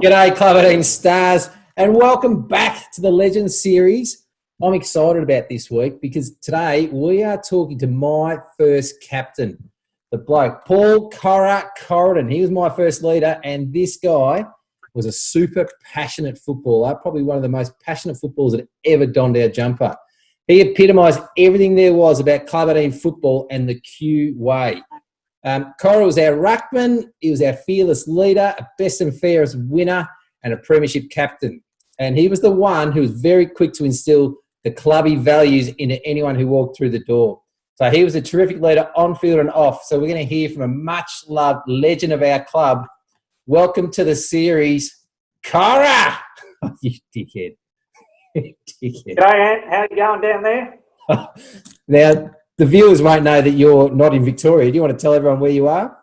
G'day, Clubbies stars, and welcome back to the Legends series. I'm excited about this week because today we are talking to my first captain, the bloke, Paul Corridon. He was my first leader, and this guy was a super passionate footballer, probably one of the most passionate footballers that ever donned our jumper. He epitomised everything there was about Clubbies football and the Q way. Corra was our ruckman. He was our fearless leader, a best and fairest winner, and a premiership captain. And he was the one who was very quick to instill the clubby values into anyone who walked through the door. So he was a terrific leader on field and off. So we're going to hear from a much-loved legend of our club. Welcome to the series, Corra! Oh, you dickhead. G'day, Ant. How you going down there? Now, the viewers won't know that you're not in Victoria. Do you want to tell everyone where you are?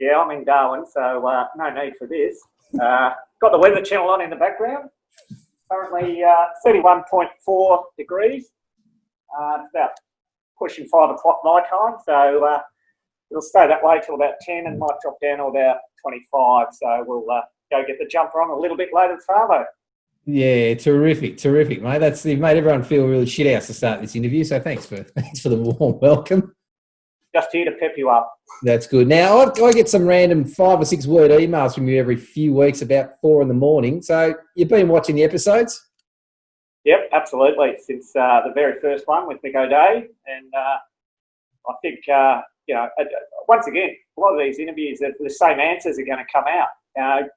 Yeah, I'm in Darwin, so no need for this. Got the weather channel on in the background. Currently 31.4 degrees. It's about pushing 5 o'clock my time, so it'll stay that way till about 10 and might drop down to about 25. So we'll go get the jumper on a little bit later this Arvo. Yeah, terrific, mate. You've made everyone feel really shit house to start this interview, so thanks for the warm welcome. Just here to pep you up. That's good. Now, I get some random 5 or 6 word emails from you every few weeks about 4 a.m. So you've been watching the episodes? Yep, absolutely. Since the very first one with Nick O'Day. And I think, once again, a lot of these interviews, the same answers are going to come out.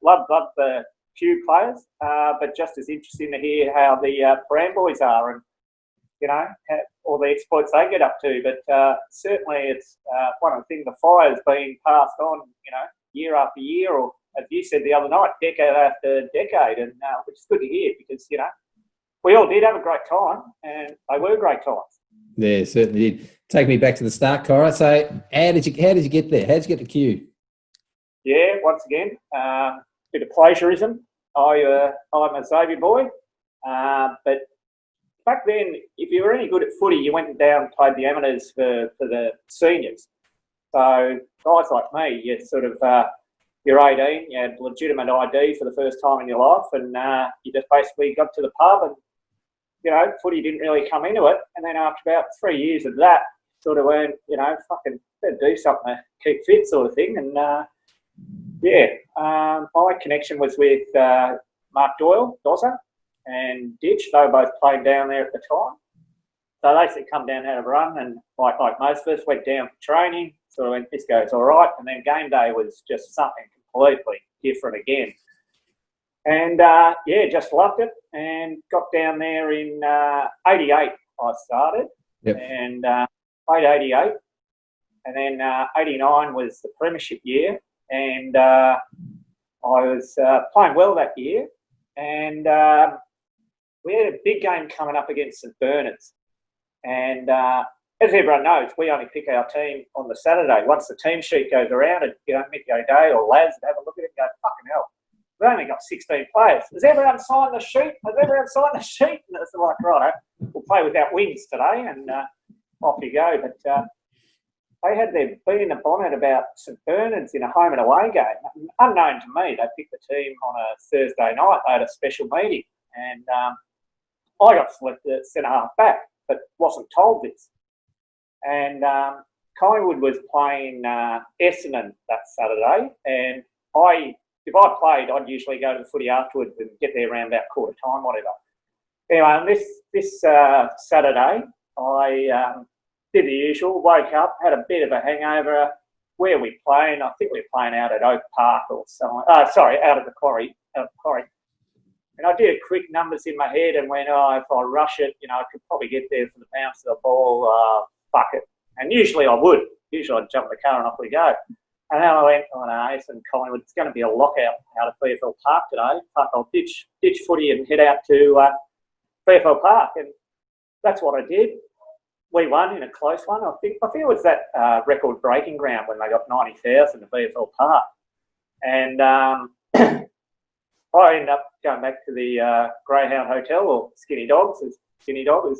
Love the few players, but just as interesting to hear how the Paran boys are and, all the exploits they get up to. But certainly it's one of the things, the fire's being passed on, year after year, or as you said the other night, decade after decade, and which is good to hear because, we all did have a great time and they were great times. Yeah, certainly did. Take me back to the start, Corra. So how did you get there? How did you get to Q? Yeah, once again, bit of plagiarism. I'm a Xavier boy, but back then, if you were any good at footy, you went down and played the amateurs for the seniors. So guys like me, you sort of, you're 18, you had legitimate ID for the first time in your life, and you just basically got to the pub and, footy didn't really come into it. And then after about 3 years of that, sort of went, fucking better do something to keep fit sort of thing. And my connection was with Mark Doyle, Dozza, and Ditch. They were both playing down there at the time. So they said, come down, have a run. And like most of us, went down for training. Sort of went, this goes all right. And then game day was just something completely different again. And, just loved it. And got down there in 88, I started. Yep. And played 88. And then 89 was the Premiership year. And I was playing well that year. And we had a big game coming up against St Bernard's. And as everyone knows, we only pick our team on the Saturday. Once the team sheet goes around, and Mick O'Day or lads have a look at it and go, fucking hell, we've only got 16 players. Has everyone signed the sheet? And it's like, right, we'll play without wings today, and off you go. But they had their beat in the bonnet about St Bernard's in a home and away game. Unknown to me, they picked the team on a Thursday night. They had a special meeting, and I got selected at centre-half back, but wasn't told this. And Collingwood was playing Essendon that Saturday, and if I played, I'd usually go to the footy afterwards and get there around about quarter time, whatever. Anyway, on this Saturday, I did the usual, woke up, had a bit of a hangover. Where are we playing? I think we were playing out at Oak Park or somewhere. Out at the Quarry. And I did quick numbers in my head and went, if I rush it, I could probably get there for the bounce of the ball. Fuck it. And usually I would. Usually I'd jump in the car and off we go. And then I went, Essendon Collingwood, it's going to be a lockout out of VFL Park today. Fuck, I'll ditch footy and head out to VFL Park. And that's what I did. We won in a close one. I think it was that record-breaking ground when they got 90,000 to VFL Park. And I ended up going back to the Greyhound Hotel, or Skinny Dog, as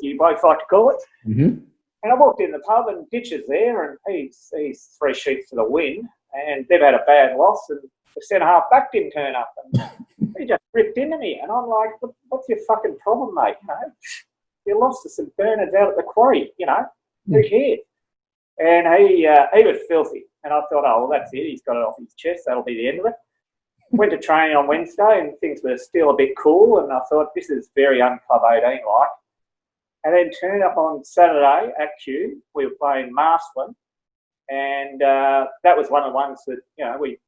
you both like to call it. Mm-hmm. And I walked in the pub and Ditch is there, and he's 3 sheets to the win. And they've had a bad loss, and the centre half back didn't turn up, and he just ripped into me. And I'm like, what's your fucking problem, mate? You know, you lost to some burners out at the quarry. You know, who cares? And he was filthy. And I thought, oh, well, that's it. He's got it off his chest. That'll be the end of it. Went to training on Wednesday, and things were still a bit cool. And I thought, this is very un-Club 18 like. And then turned up on Saturday at Q. We were playing Marsland. And that was one of the ones that, you know, we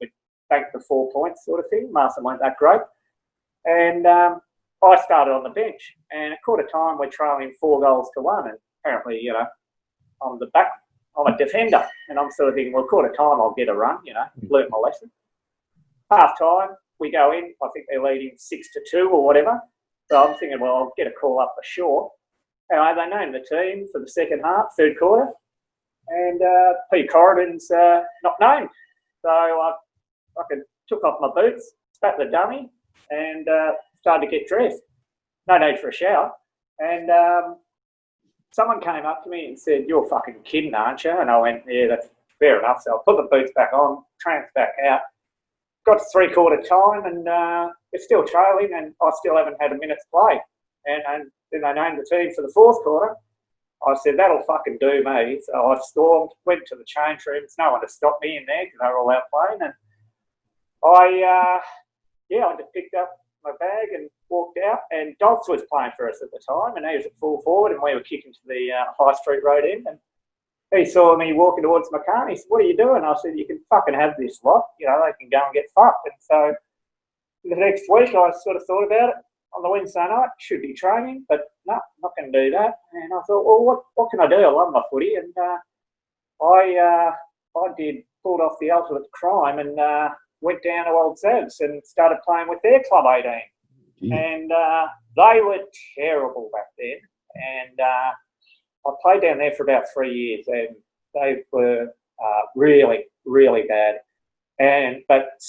banked the 4 points sort of thing. Marsland weren't that great. And I started on the bench. And at quarter time, we're trailing 4-1. And apparently, you know, I'm a defender. And I'm sort of thinking, well, quarter time, I'll get a run, you know, learn my lesson. Half time, we go in. I think they're leading 6-2 or whatever. So I'm thinking, well, I'll get a call up for sure. Anyway, they named the team for the second half, third quarter. And P. Corridon's not named. So I fucking took off my boots, spat the dummy, and started to get dressed. No need for a shower. And someone came up to me and said, "You're fucking kidding, aren't you?" And I went, "Yeah, that's fair enough." So I put the boots back on, tramped back out, got to three-quarter time, and it's still trailing, and I still haven't had a minute's play. And then they named the team for the fourth quarter. I said, that'll fucking do me. So I stormed, went to the change room. There's no one to stop me in there because they were all out playing. And I just picked up my bag and walked out. And Dobbs was playing for us at the time, and he was at full forward, and we were kicking to the High Street Road end. And he saw me walking towards my car, and he said, "What are you doing?" I said, "You can fucking have this lot. You know, they can go and get fucked." And so the next week, I sort of thought about it. On the Wednesday night, should be training, but no, not going to do that. And I thought, well, what can I do? I love my footy, and I pulled off the ultimate crime and went down to Old Zabs and started playing with their Club 18. Yeah. And they were terrible back then. And I played down there for about 3 years, and they were really, really bad. But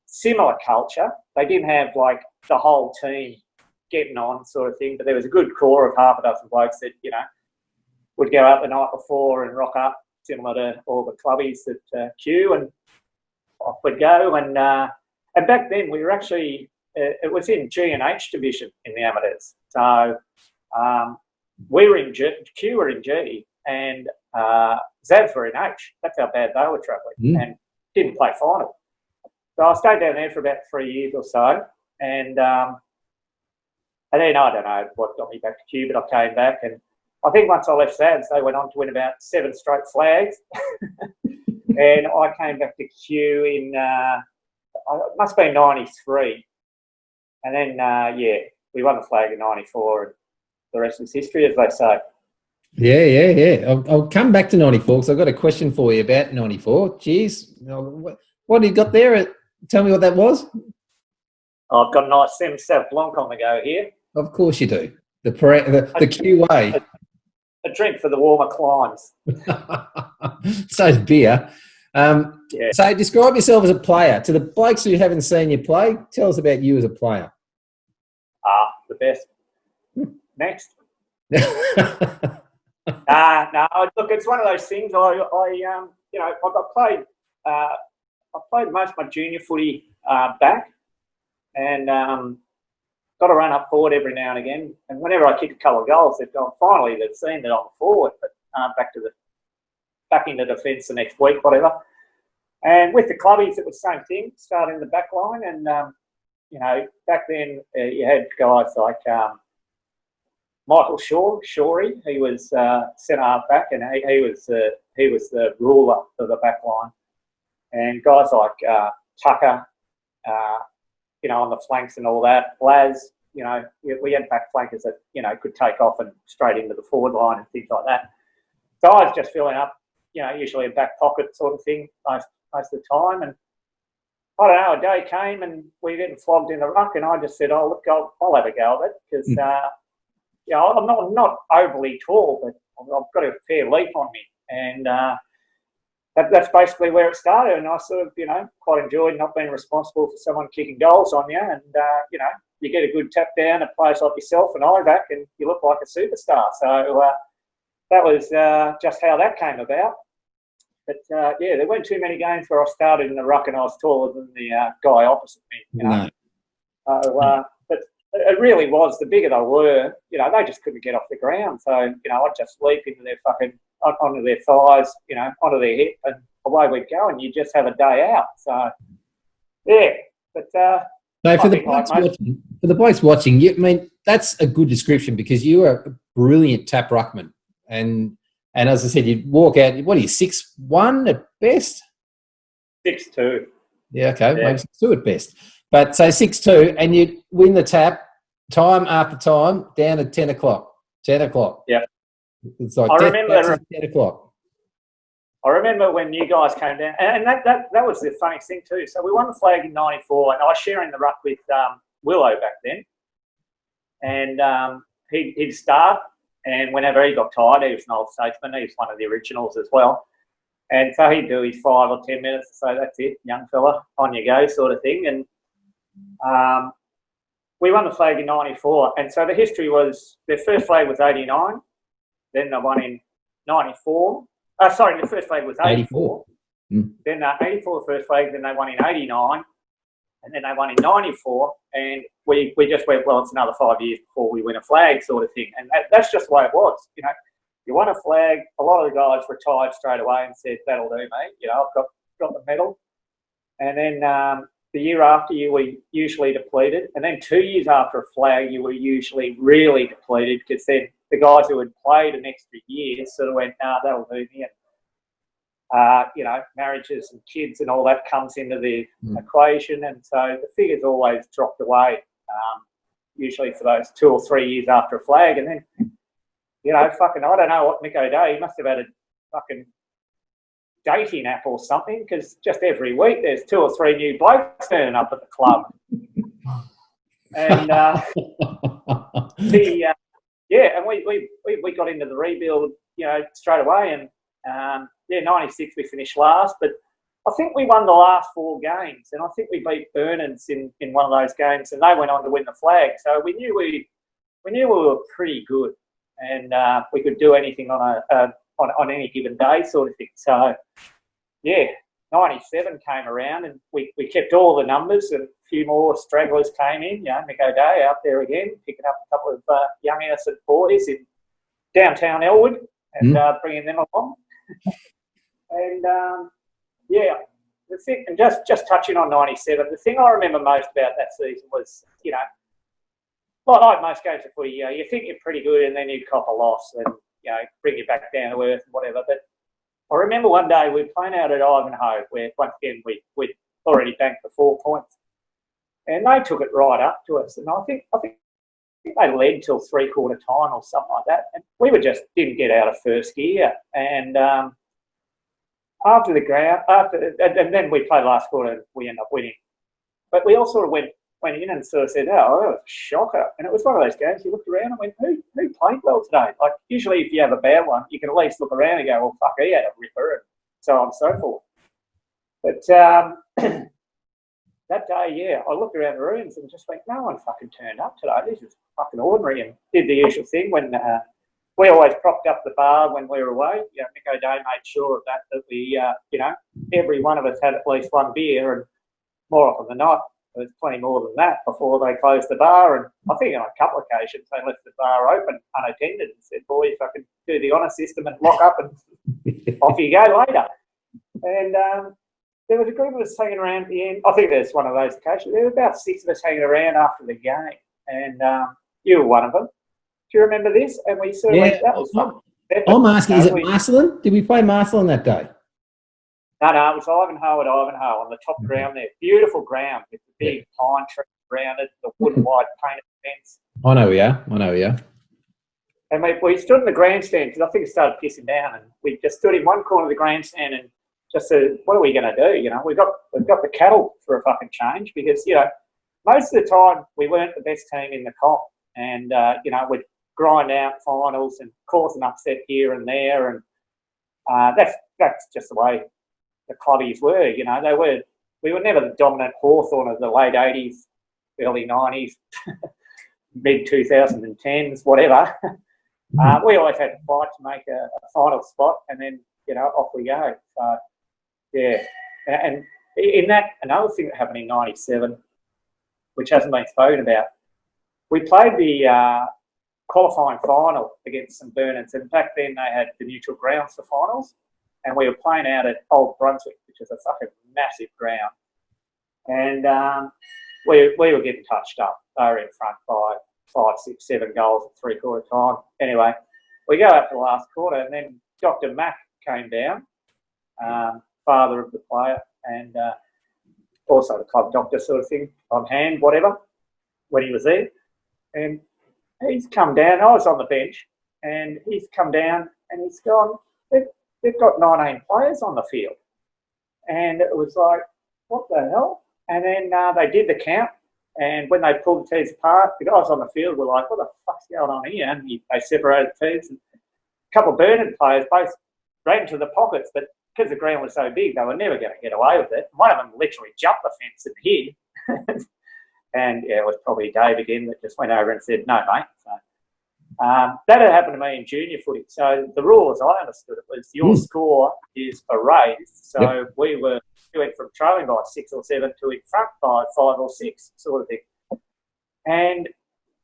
similar culture. They didn't have like the whole team getting on sort of thing, but there was a good core of half a dozen blokes that, you know, would go out the night before and rock up, similar to all the clubbies at Q, and off we'd go. And back then we were actually, it was in G and H division in the amateurs. So we were in G, Q were in G, and Zavs were in H. That's how bad they were travelling, and didn't play final. So I stayed down there for about 3 years or so, and then I don't know what got me back to Q, but I came back, and I think once I left Zavs, they went on to win about 7 straight flags, and I came back to Q in it must have been 93, and then we won the flag in 94, and the rest is history, as they say. Yeah. I'll come back to 94 because I've got a question for you about 94. Cheers. What have you got there? Tell me what that was. I've got a nice Sem Sav Blanc on the go here. Of course you do. The QA. A drink for the warmer climes. So's beer. So describe yourself as a player. To the blokes who haven't seen you play, tell us about you as a player. The best. Next. No, look, it's one of those things. I played most of my junior footy back, and got to run up forward every now and again. And whenever I kick a couple of goals, they've gone, finally they've seen that I'm forward, but back into defence the next week, whatever. And with the clubbies, it was the same thing. Started in the back line, and back then you had guys like Michael Shorey. He was centre half back, and he was the ruler of the back line. And guys like Tucker, on the flanks and all that. Laz, we had back flankers that, could take off and straight into the forward line and things like that. So I was just filling up, usually a back pocket sort of thing most of the time. And I don't know, a day came and we were getting flogged in the ruck, and I just said, oh, look, I'll have a go at it because, I'm not overly tall, but I've got a fair leap on me. And that's basically where it started. And I sort of, quite enjoyed not being responsible for someone kicking goals on you. And, you get a good tap down at players like yourself and Ivac, and you look like a superstar. So that was just how that came about. yeah, there weren't too many games where I started in the ruck and I was taller than the guy opposite me. You know? No. So, but it really was. The bigger they were, you know, they just couldn't get off the ground. So, you know, I'd just leap into their onto their thighs, you know, onto their hip, and away we'd go, and you just have a day out. So, yeah. But So for the blokes watching, I mean, that's a good description because you are a brilliant tap ruckman, and as I said, you'd walk out. What are you, 6'1" at best? 6'2". Yeah, okay, maybe 6'2" at best. But say 6'2", and you'd win the tap time after time down to 10 o'clock. 10 o'clock. Yeah. It's like I remember 10 o'clock. I remember when you guys came down, and that was the funniest thing too. So we won the flag in '94, and I was sharing the ruck with Willow back then, and he'd start, and whenever he got tired, he was an old statesman. He was one of the originals as well, and so he'd do his 5 or 10 minutes. So that's it, young fella, on you go, sort of thing. And we won the flag in '94, and so the history was their first flag was '89, then they won in '94. Sorry, the first flag was 84. Then 84, the first flag, then they won in '89, and then they won in '94. And we just went, well, it's another 5 years before we win a flag, sort of thing. And that's just the way it was. You know, you won a flag, a lot of the guys retired straight away and said, that'll do, mate. You know, I've got the medal. And then the year after, you were usually depleted. And then 2 years after a flag, you were usually really depleted because then the guys who had played an extra year sort of went, nah, that'll do me. And, you know, marriages and kids and all that comes into the equation. And so the figures always dropped away, usually for those 2 or 3 years after a flag. And then, you know, fucking, I don't know what Mick O'Day, he must have had a fucking dating app or something, because just every week there's 2 or 3 new blokes turning up at the club. And yeah, and we got into the rebuild, you know, straight away. And yeah, '96 we finished last, but I think we won the last 4 games, and I think we beat Burnens in one of those games, and they went on to win the flag. So we knew we were pretty good, and we could do anything on any given day, sort of thing. So yeah, '97 came around, and we kept all the numbers, and a few more stragglers came in. You know, Mick O'Day out there again, picking up a couple of young innocent boys in downtown Elwood and bringing them along. And yeah, the thing, and just touching on '97, the thing I remember most about that season was, you know, like most games of footy, you think you're pretty good, and then you cop a loss, and you know, bring you back down to earth and whatever. But I remember one day we were playing out at Ivanhoe, where once again we'd already banked the 4 points, and they took it right up to us. And I think they led till 3/4 time or something like that, and we didn't get out of first gear. And and then we played last quarter and we ended up winning. But we all sort of went in and sort of said, oh, that was a shocker. And it was one of those games, you looked around and went, who played well today? Like, usually if you have a bad one, you can at least look around and go, well, fuck, he had a ripper, and so on and so forth. But that day, yeah, I looked around the rooms and just went, no one fucking turned up today. This is fucking ordinary. And did the usual thing when we always propped up the bar when we were away. You know, Mick O'Day made sure of that we, you know, every one of us had at least 1 beer, and more often than not, there was plenty more than that before they closed the bar. And I think on a couple of occasions they left the bar open unattended and said, boys, I can do the honour system and lock up and off you go later. And there was a group of us hanging around at the end. I think there's one of those occasions. There were about 6 of us hanging around after the game, and you were one of them. Do you remember this? And we sort of went, that was fun. I'm asking, is it Marcelin? Did we play Marcelin that day? No, it was Ivanhoe at Ivanhoe on the top ground there. Beautiful ground with the big pine trees around it, the wooden white painted fence. I know we are. And we stood in the grandstand because I think it started pissing down, and we just stood in one corner of the grandstand and just said, what are we going to do? You know, we've got the cattle for a fucking change, because, you know, most of the time we weren't the best team in the comp, and, you know, we'd grind out finals and cause an upset here and there, and that's just the way the Clubbies were. You know, we were never the dominant Hawthorn of the late 80s, early 90s, mid 2010s, whatever. We always had to fight to make a final spot, and then off we go. So, yeah. And in that, another thing that happened in 97, which hasn't been spoken about, we played the qualifying final against St Bernard's, and back then they had the neutral grounds for finals, and we were playing out at Old Brunswick, which is a fucking massive ground. And we were getting touched up. They were in front by 5, 6, 7 goals at three-quarter time. Anyway, we go out for the last quarter, and then Dr. Mack came down, father of the player, and also the club doctor sort of thing, on hand, whatever, when he was there. And he's come down. I was on the bench, and he's come down, and he's gone, they've got 19 players on the field. And it was like, what the hell? And then they did the count, and when they pulled the teams apart, the guys on the field were like, what the fuck's going on here? And they separated the teams. And a couple of Bernard players both ran to the pockets, but because the ground was so big, they were never going to get away with it. One of them literally jumped the fence and hid. And yeah, it was probably Dave again that just went over and said, no, mate. So, that had happened to me in junior footy. So the rule, as I understood it, was your score is erased. So we went from trailing by 6 or 7 to in front by 5 or 6 sort of thing. And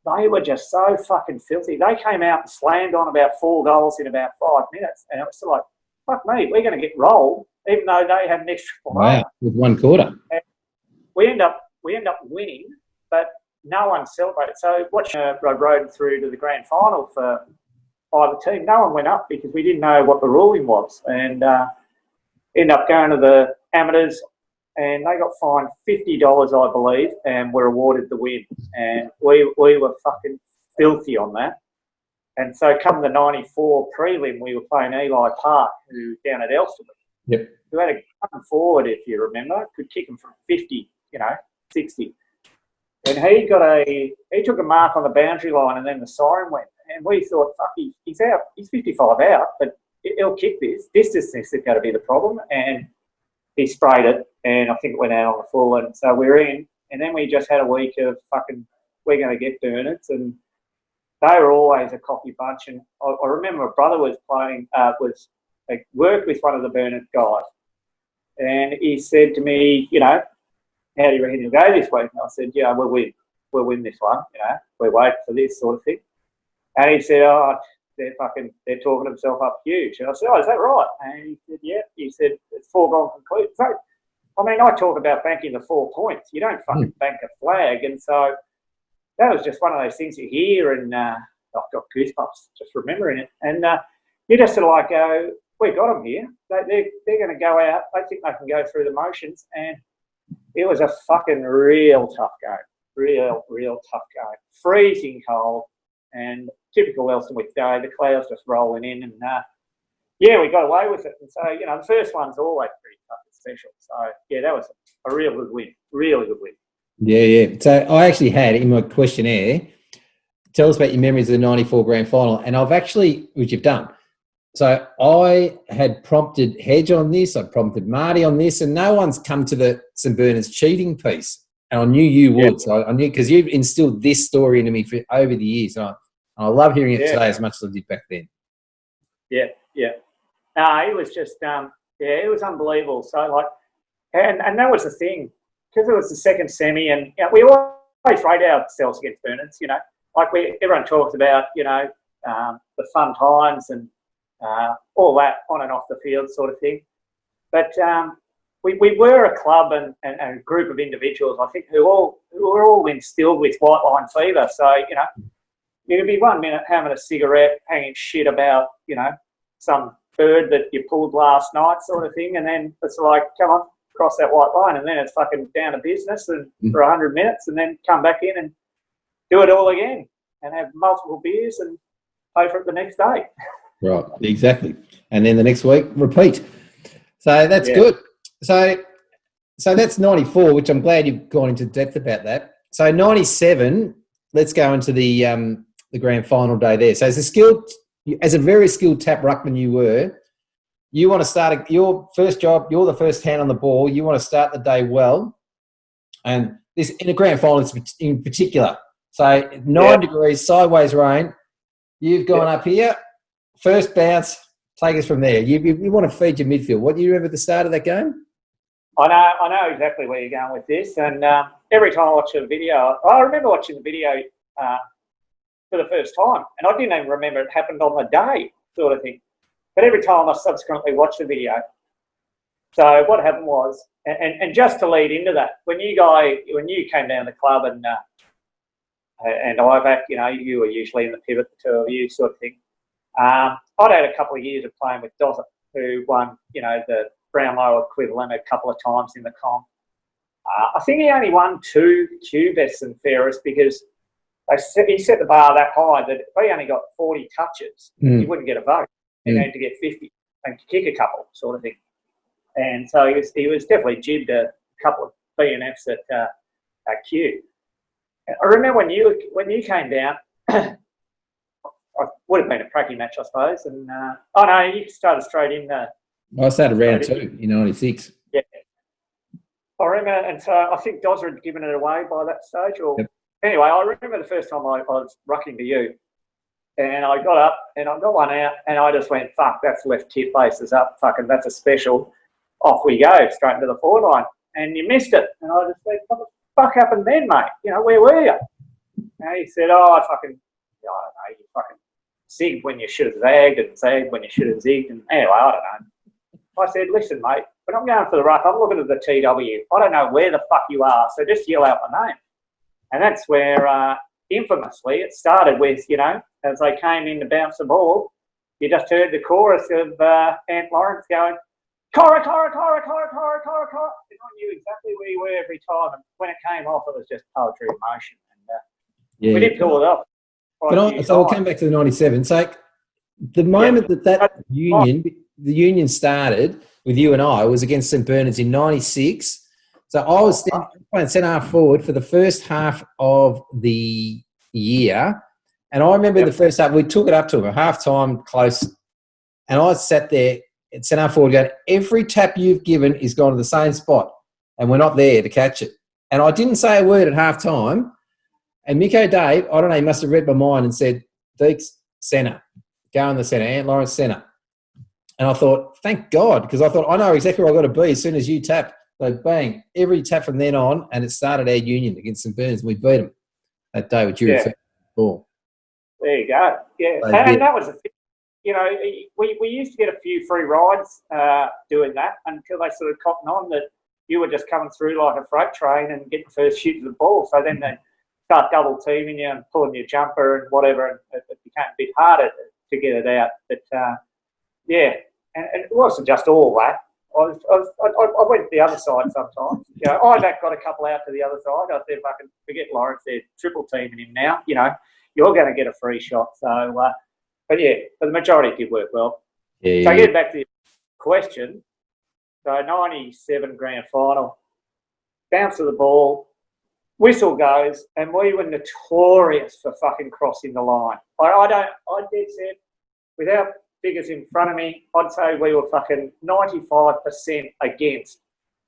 they were just so fucking filthy. They came out and slammed on about 4 goals in about 5 minutes. And it was like, fuck me, we're going to get rolled, even though they had an extra player. Wow, with one quarter. And we end up winning, but no one celebrated. So watching Road through to the grand final for either team, no one went up because we didn't know what the ruling was. And ended up going to the amateurs, and they got fined $50, I believe, and were awarded the win. And we were fucking filthy on that. And so come the 94 prelim, we were playing Eli Park, who down at Elsternwood, who had a gun forward, if you remember, could kick him from 50, 60. And he took a mark on the boundary line, and then the siren went. And we thought, fuck, he's out. He's 55 out, but he'll kick this. Distance is going to be the problem. And he sprayed it, and I think it went out on the full. And so we were in. And then we just had a week of fucking, we're going to get Bernards. And they were always a cocky bunch. And I remember my brother was playing, worked with one of the Bernard guys. And he said to me, how do you reckon you'll go this week? And I said, yeah, we'll win. We'll win this one. We're waiting for this sort of thing. And he said, oh, they're talking themselves up huge. And I said, oh, is that right? And he said, yeah. He said, it's foregone conclusion. So, I mean, I talk about banking the 4 points. You don't fucking bank a flag. And so that was just one of those things you hear, and I've got goosebumps just remembering it. And you just sort of like go, we got them here. They're going to go out. They think they can go through the motions. And it was a fucking real tough game. Real tough game. Freezing cold, and typical Elsternwick day, the clouds just rolling in. And, we got away with it. And so, the first one's always pretty fucking special. So, yeah, that was a real good win. Really good win. Yeah. So I actually had in my questionnaire, tell us about your memories of the 94 grand final. And I've actually, which you've done. So I had prompted Hedge on this. I prompted Marty on this, and no one's come to the St Bernard's cheating piece. And I knew you would. So I knew, because you've instilled this story into me for over the years. And I love hearing it today as much as I did back then. Yeah. No, it was just, it was unbelievable. So, and that was the thing, because it was the second semi, and we always rate ourselves against Bernards, everyone talks about, the fun times and all that on and off the field sort of thing. But we were a club and a group of individuals, I think, who were all instilled with white line fever. So, you could be 1 minute having a cigarette, hanging shit about, some bird that you pulled last night sort of thing, and then it's like, come on, cross that white line, and then it's fucking down to business and for 100 minutes, and then come back in and do it all again and have multiple beers and pay for it the next day. Right, exactly. And then the next week, repeat. So that's good. So that's 94, which I'm glad you've gone into depth about that. So 97, let's go into the grand final day there. So as a very skilled tap ruckman you want to start your first job, you're the first hand on the ball, you want to start the day well. And this in a grand final in particular. So 9 degrees, sideways rain, you've gone up here, first bounce, Take us from there. You want to feed your midfield. What do you remember at the start of that game? I know exactly where you're going with this. And every time I watch a video, I remember watching the video for the first time, and I didn't even remember it happened on the day, sort of thing. But every time I subsequently watched the video. So what happened was, and just to lead into that, when you came down to the club and Ivac, you were usually in the pivot, the two of you, sort of thing. I'd had a couple of years of playing with Dozzett, who won, the Brownlow equivalent a couple of times in the comp. I think he only won 2 Q Best and Fairest because he set the bar that high that if he only got 40 touches, he wouldn't get a vote. He needed to get 50 and kick a couple, sort of thing. And so he was definitely jibbed a couple of BNFs at Q. I remember when you came down, it would have been a pracky match, I suppose. And you started straight in. I started round 2 in 96. Yeah. I remember, and so I think Dozzer had given it away by that stage. Anyway, I remember the first time I was rucking to you, and I got up and I got one out, and I just went, "Fuck, that's left tip bases up. Fucking, that's a special." Off we go, straight into the forward line, and you missed it. And I just said, "What the fuck happened then, mate? Where were you?" And he said, "Oh, I don't know, you fucking zigged when you should have zagged, and zagged when you should have zigged." And anyway, I don't know. I said, "Listen, mate, when I'm going for the ruck, I'm looking at the TW. I don't know where the fuck you are, so just yell out my name." And that's where, infamously, it started with, as they came in to bounce the ball, you just heard the chorus of Ant Lawrence going, "Corra, Corra, Corra, Corra, Corra, Corra, Corra." And I knew exactly where you were every time. And when it came off, it was just poetry in motion. And we did pull it off. So we'll come back to the 97. So the moment that the union started with you and I was against St Bernard's in 96. So I was playing centre-half forward for the first half of the year. And I remember the first half, we took it up to him, a half-time close. And I sat there at centre-half forward going, every tap you've given is gone to the same spot. And we're not there to catch it. And I didn't say a word at half-time. And Miko Dave, I don't know, he must have read my mind and said, "Deeks, centre. Go in the centre. Ant Lawrence, centre." And I thought, thank God, because I thought, I know exactly where I've got to be as soon as you tap. So bang, every tap from then on, and it started our union against St Bernard's, and we beat them that day, which you referred to before. There you go. Yeah, so, and that was the thing. We used to get a few free rides doing that until they sort of cottoned on that you were just coming through like a freight train and getting first shoot of the ball. So then they start double teaming you and pulling your jumper and whatever, and it became a bit harder to get it out. But and it wasn't just all that. I went to the other side sometimes. Ivac got a couple out to the other side. I said, "Fucking forget Lawrence, they're triple teaming him now. You're going to get a free shot." So, but the majority did work well. Yeah. So getting back to your question, so 97 grand final, bounce of the ball, whistle goes, and we were notorious for fucking crossing the line. I did say, without figures in front of me, I'd say we were fucking 95% against.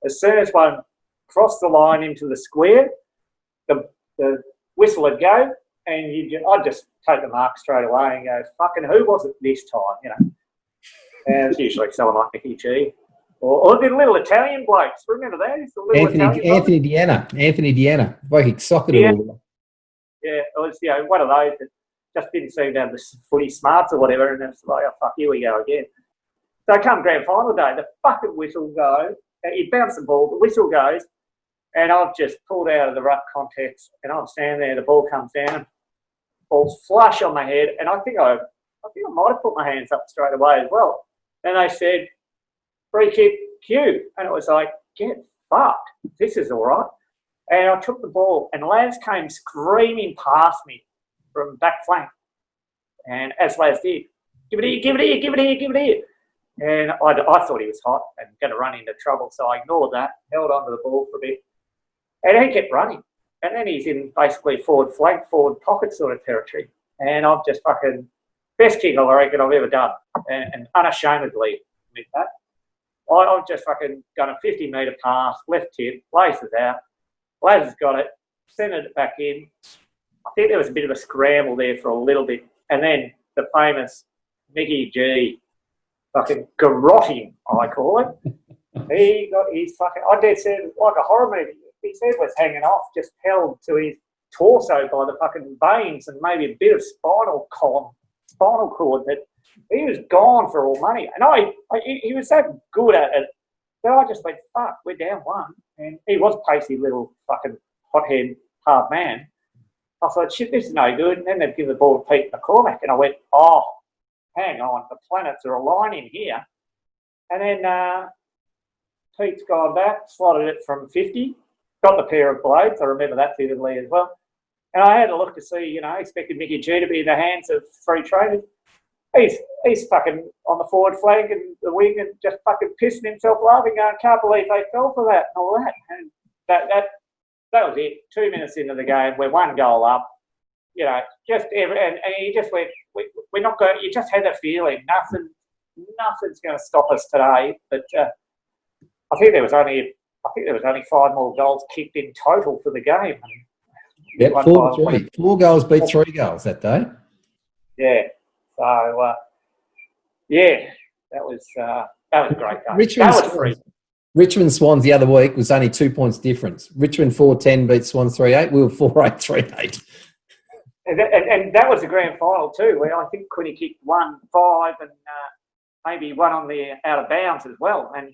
As soon as one crossed the line into the square, the whistle would go, and I'd just take the mark straight away and go, "Fucking who was it this time?" And it's usually someone like Mickey G. Or the little Italian blokes. Remember that? Anthony Deanna. Fucking soccer. Yeah, it was one of those that just didn't seem to have the footy smarts or whatever, and it's like, "Oh, fuck, here we go again." So come grand final day, the fucking whistle goes, you bounce the ball, the whistle goes, and I've just pulled out of the ruck context, and I'm standing there, the ball comes down, ball's flush on my head, and I think I might have put my hands up straight away as well. And they said, "Free kick, Q," and it was like, get fucked, this is all right. And I took the ball, and lads came screaming past me from back flank, and as lads did, "Give it here, give it here, give it here, give it here." And I thought he was hot and going to run into trouble, so I ignored that, held onto the ball for a bit, and he kept running. And then he's in basically forward flank, forward pocket sort of territory. And I've just fucking, best kick I reckon I've ever done, and unashamedly admit that. I've just fucking done a 50-metre pass, left tip, laces out. Lads has got it, centred it back in. I think there was a bit of a scramble there for a little bit. And then the famous Mickey G fucking garroting, I call it. He got his fucking, I did say, like a horror movie. His head was hanging off, just held to his torso by the fucking veins and maybe a bit of spinal cord that he was gone for all money. And he was so good at it that I just went, fuck, we're down one. And he was a pacey little fucking hothead, hard man. I thought, shit, this is no good. And then they'd give the ball to Pete McCormack. And I went, oh, hang on, the planets are aligning here. And then Pete's gone back, slotted it from 50, got the pair of blades. I remember that vividly as well. And I had a look to see, expected Mickey G to be in the hands of free traders. He's fucking on the forward flank and the wing and just fucking pissing himself laughing, going, can't believe they fell for that and all that. And that was it. 2 minutes into the game, we're one goal up. And he just went, we're not going. You just had that feeling, nothing's going to stop us today. But I think there was only 5 more goals kicked in total for the game. Yep, 4-3. 4 goals beat 3 goals that day. Yeah. So that was a great game. Richmond Swans the other week was only 2 points difference. Richmond 4-10 beat Swans 3-8. We were 4-8, 3-8. And that was the grand final too, where I think Quinny kicked 1-5 and maybe one on the out of bounds as well. And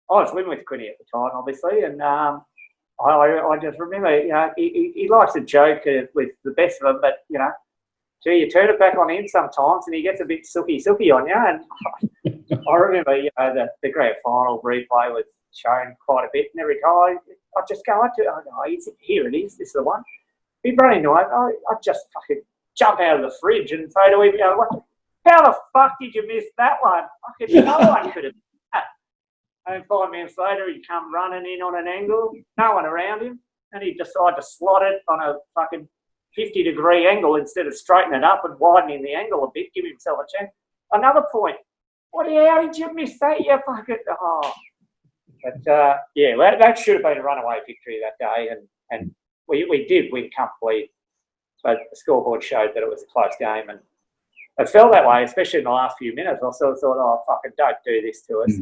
I was living with Quinny at the time, obviously, and I just remember, he likes to joke with the best of them, but gee, you turn it back on him sometimes, and he gets a bit silky on you. And I remember, the grand final replay was shown quite a bit, and every time I just go up to it, I go, here it is, this is the one. He'd run into it, I'd just fucking jump out of the fridge and say to him, how the fuck did you miss that one? No one could have done that. And 5 minutes later, he'd come running in on an angle, no one around him, and he'd decide to slot it on a fucking 50-degree angle instead of straightening it up and widening the angle a bit, give himself a chance. Another point. How did you miss that? You fucking... Oh. But, that should have been a runaway victory that day, and we did win comfortably, but the scoreboard showed that it was a close game, and it felt that way, especially in the last few minutes. I sort of thought, oh, fucking don't do this to us.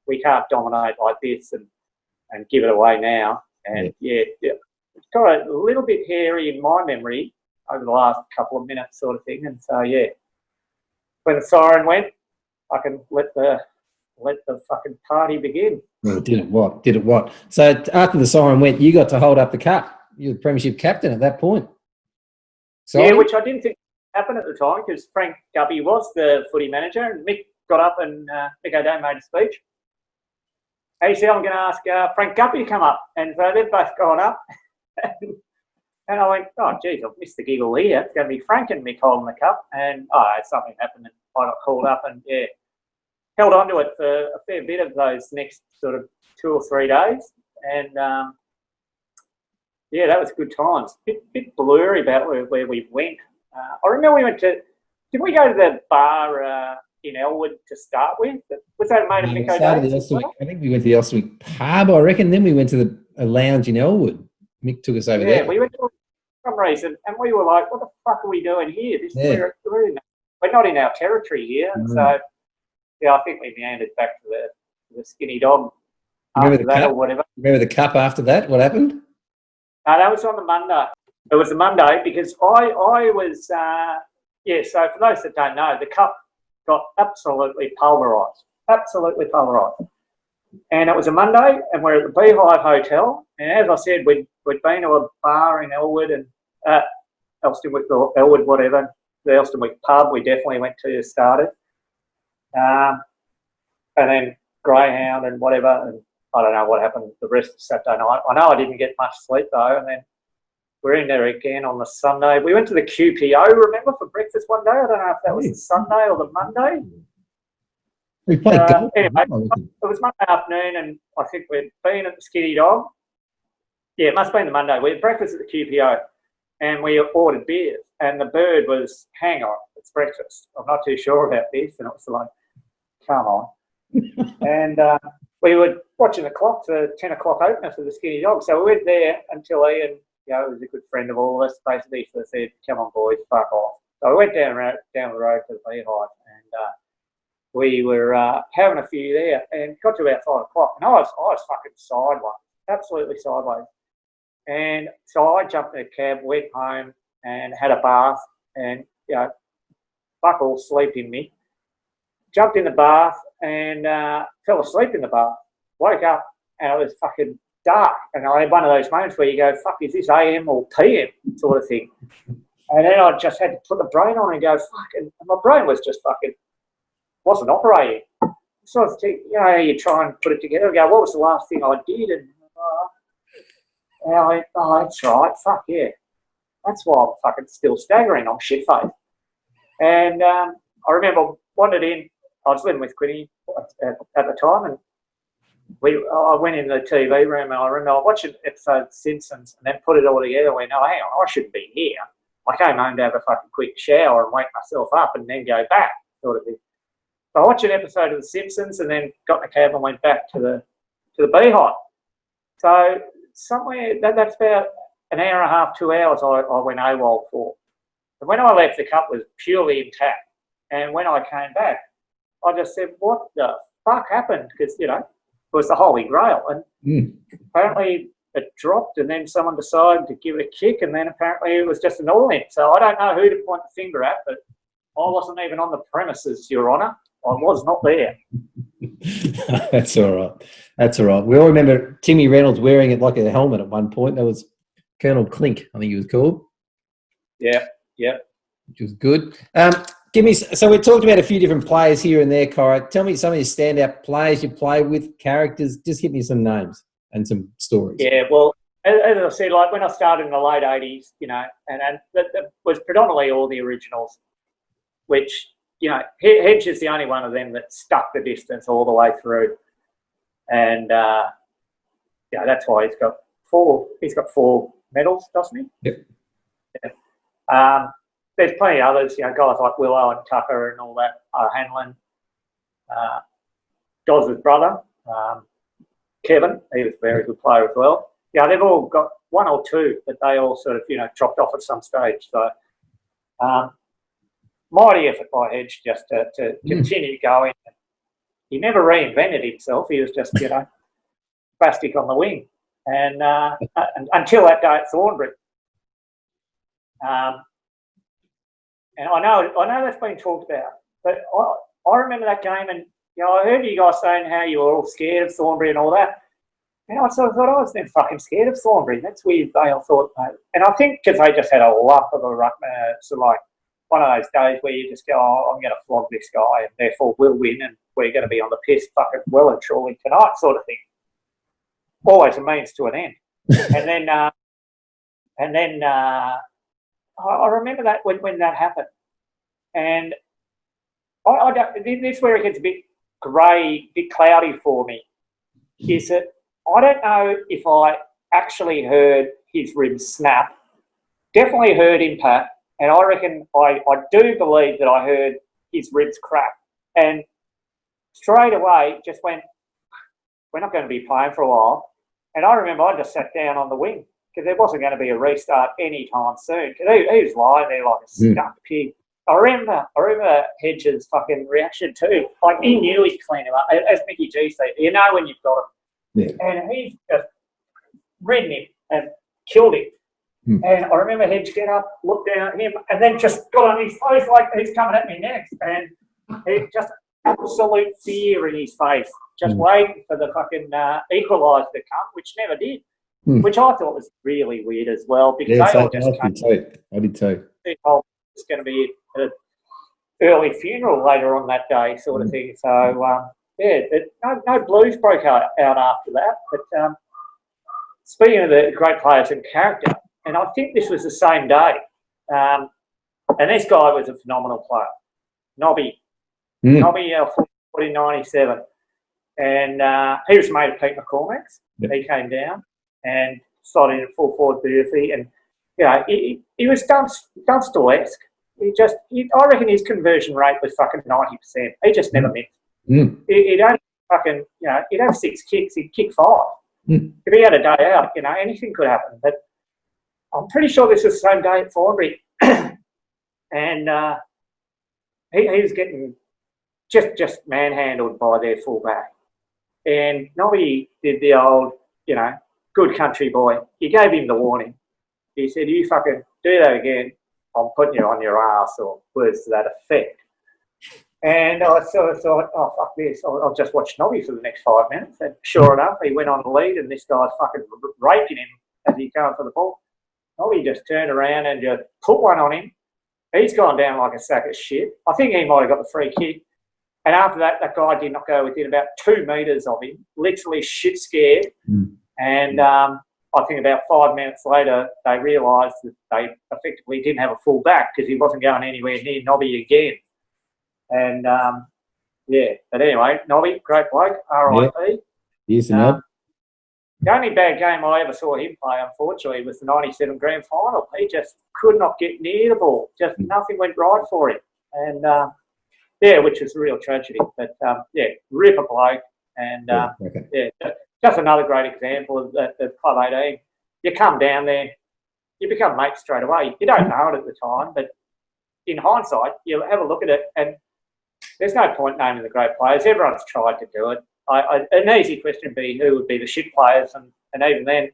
We can't dominate like this and give it away now. And, it's got a little bit hairy in my memory over the last couple of minutes sort of thing. And so, when the siren went, I can let the fucking party begin. Well, did it what? So after the siren went, you got to hold up the cup. You were the Premiership captain at that point. Yeah, which I didn't think happened at the time because Frank Guppy was the footy manager, and Mick got up and Mick O'Dea made a speech. He said, I'm going to ask Frank Guppy to come up. And so they've both gone up. And I went, oh, geez, I've missed the giggle here. It's going to be Frank and Mick holding the cup. And, something happened and I got called up and, held on to it for a fair bit of those next sort of 2 or 3 days. And, that was good times. Bit blurry about where we went. I remember we went to... Did we go to the bar in Elwood to start with? Was that a mate of Mick O'Dea's? I think we went to the Elstwick pub, I reckon. Then we went to a lounge in Elwood. Mick took us over there. Yeah, we went for some reason, and we were like, what the fuck are we doing here? We're not in our territory here. And so, I think we meandered back to the Skinny Dog after that or whatever. Remember the cup after that? What happened? No, that was on the Monday. It was the Monday because I was, so for those that don't know, the cup got absolutely pulverised. And it was a Monday, and we're at the Beehive Hotel. And as I said, we'd been to a bar in Elwood and Elstonwick or Elwood, whatever. The Elstonwick pub we definitely went to started. And then Greyhound and whatever. And I don't know what happened the rest of Saturday night. I know I didn't get much sleep though. And then we're in there again on the Sunday. We went to the QPO, remember, for breakfast one day. I don't know if that was the Sunday or the Monday. We played golf. Anyway, it was Monday afternoon, and I think we'd been at the Skinny Dog. Yeah, it must have been the Monday. We had breakfast at the QPO, and we ordered beers. And the bird was, hang on, it's breakfast. I'm not too sure about this. And it was like, come on. And we were watching the clock for 10 o'clock opener for the Skinny Dog. So we went there until Ian, who was a good friend of all of us, basically said, come on, boys, fuck off. So we went down the road to the Beehive, and we were having a few there, and got to about 5 o'clock, and I was fucking sideways, absolutely sideways. And so I jumped in a cab, went home, and had a bath, and fuck all sleep in me. Jumped in the bath and fell asleep in the bath. Woke up and it was fucking dark, and I had one of those moments where you go, "Fuck, is this AM or PM?" sort of thing. And then I just had to put the brain on and go, "Fuck," and my brain was just fucking wasn't operating. So you try and put it together and go, "What was the last thing I did?" And I went, "Oh, that's right. Fuck yeah, that's why I'm fucking still staggering. I'm shit faced." And I remember wandered in. I was living with Quinny at the time, and I went in the TV room, and I remember watching episode of Simpsons and then put it all together. I went, "Oh, hang on, I shouldn't be here." I came home to have a fucking quick shower and wake myself up and then go back, sort of thing. So I watched an episode of The Simpsons and then got in the cab and went back to the Beehive. So somewhere that's about an hour and a half, 2 hours I went AWOL for. And when I left, the cup was purely intact. And when I came back, I just said, "What the fuck happened?" Because, it was the Holy Grail. And apparently it dropped, and then someone decided to give it a kick, and then apparently it was just an all-in. So I don't know who to point the finger at, but I wasn't even on the premises, Your Honour. I was not there. That's all right. That's all right. We all remember Timmy Reynolds wearing it like a helmet at one point. That was Colonel Clink, I think he was called. Yeah. Which was good. So we talked about a few different players here and there, Corra. Tell me some of your standout players you play with, characters. Just give me some names and some stories. Yeah, well, as I said, like when I started in the late 80s, and that was predominantly all the originals, which, Hedge is the only one of them that stuck the distance all the way through. And, that's why he's got four medals, doesn't he? Yep. Yeah. There's plenty of others, guys like Willow and Tucker and all that, Hanlon, Doz's brother, Kevin, he was a very good player as well. Yeah, they've all got one or two, but they all sort of, dropped off at some stage. So, mighty effort by Hedge just to continue going. He never reinvented himself. He was just, plastic on the wing. And until that day at Thornbury. And I know that's been talked about, but I remember that game, and I heard you guys saying how you were all scared of Thornbury and all that. And I sort of thought I was then fucking scared of Thornbury. That's weird. They all thought, and I think because they just had a lump of a ruckman, sort of like one of those days where you just go, "Oh, I'm going to flog this guy, and therefore we'll win, and we're going to be on the piss fucking well and truly tonight," sort of thing. Always a means to an end. And then. I remember that when that happened, and I don't. This is where it gets a bit grey, a bit cloudy for me. Is that I don't know if I actually heard his ribs snap. Definitely heard impact, and I reckon I do believe that I heard his ribs crack, and straight away just went, "We're not going to be playing for a while." And I remember I just sat down on the wing, because there wasn't going to be a restart anytime soon. He was lying there like a stuck pig. I remember Hedges' fucking reaction too. Like, he knew he'd clean him up. As Mickey G said, when you've got him. Yeah. And he just ridden him and killed him. And I remember Hedge get up, looked down at him, and then just got on his face like he's coming at me next. And he just absolute fear in his face, just waiting for the fucking equaliser to come, which never did. Which I thought was really weird as well, because they all just came. I did too. It's going to be an early funeral later on that day, sort of thing. So, no blues broke out after that. But speaking of the great players and character, and I think this was the same day, and this guy was a phenomenal player, Nobby. Nobby, 1497. And he was mate of Pete McCormack's. Yep. He came down and slotted in at full forward beauty, and he was Dunstall-esque. I reckon his conversion rate was fucking 90%. He just never missed. He'd only fucking, he'd have 6 kicks, he'd kick 5. If he had a day out, anything could happen. But I'm pretty sure this was the same day at Thornbury, and he was getting just manhandled by their fullback. And Nobby did the old, good country boy. He gave him the warning. He said, "You fucking do that again, I'm putting you on your ass," or words to that effect. And I sort of thought, oh, fuck this. I'll just watch Nobby for the next 5 minutes. And sure enough, he went on the lead, and this guy's fucking raping him as he's going for the ball. Nobby just turned around and just put one on him. He's gone down like a sack of shit. I think he might have got the free kick. And after that, that guy did not go within about 2 metres of him, literally shit scared. And I think about 5 minutes later, they realised that they effectively didn't have a full back because he wasn't going anywhere near Nobby again. And, but anyway, Nobby, great bloke, R.I.P. Yes, and the only bad game I ever saw him play, unfortunately, was the 97 grand final. He just could not get near the ball. Just nothing went right for him. And, which was a real tragedy. But, ripper bloke. And, just another great example of Club 18. You come down there, you become mates straight away. You don't know it at the time, but in hindsight, you have a look at it, and there's no point naming the great players. Everyone's tried to do it. An easy question would be who would be the shit players, and even then,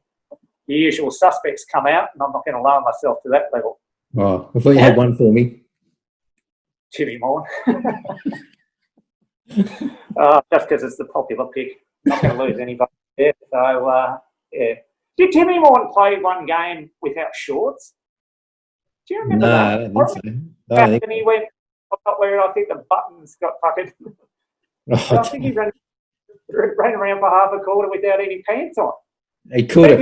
the usual suspects come out, and I'm not going to lower myself to that level. Oh, I thought you had one for me. Timmy Morn. Just because it's the popular pick. Not going to lose anybody there. So, Did Timmy Morn play one game without shorts? Do you remember that? I don't think so. And he went, where I think the buttons got fucking... I think he ran around for half a quarter without any pants on. He could have.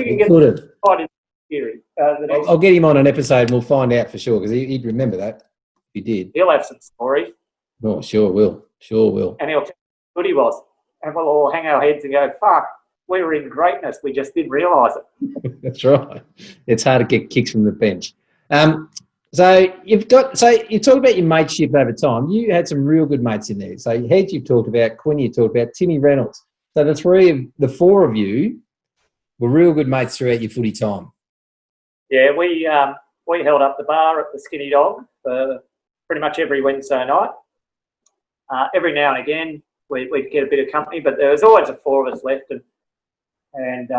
I'll get him on an episode and we'll find out for sure, because he'd remember that if he did. He'll have some stories. Oh, sure will. And he'll tell you how good he was. And we'll all hang our heads and go, fuck, we were in greatness. We just didn't realise it. That's right. It's hard to get kicks from the bench. So you talk about your mateship over time. You had some real good mates in there. So Hedge you've talked about, Quinn you talked about, Timmy Reynolds. So the four of you were real good mates throughout your footy time. Yeah, we held up the bar at the Skinny Dog for pretty much every Wednesday night. Every now and again we'd get a bit of company, but there was always the four of us left. And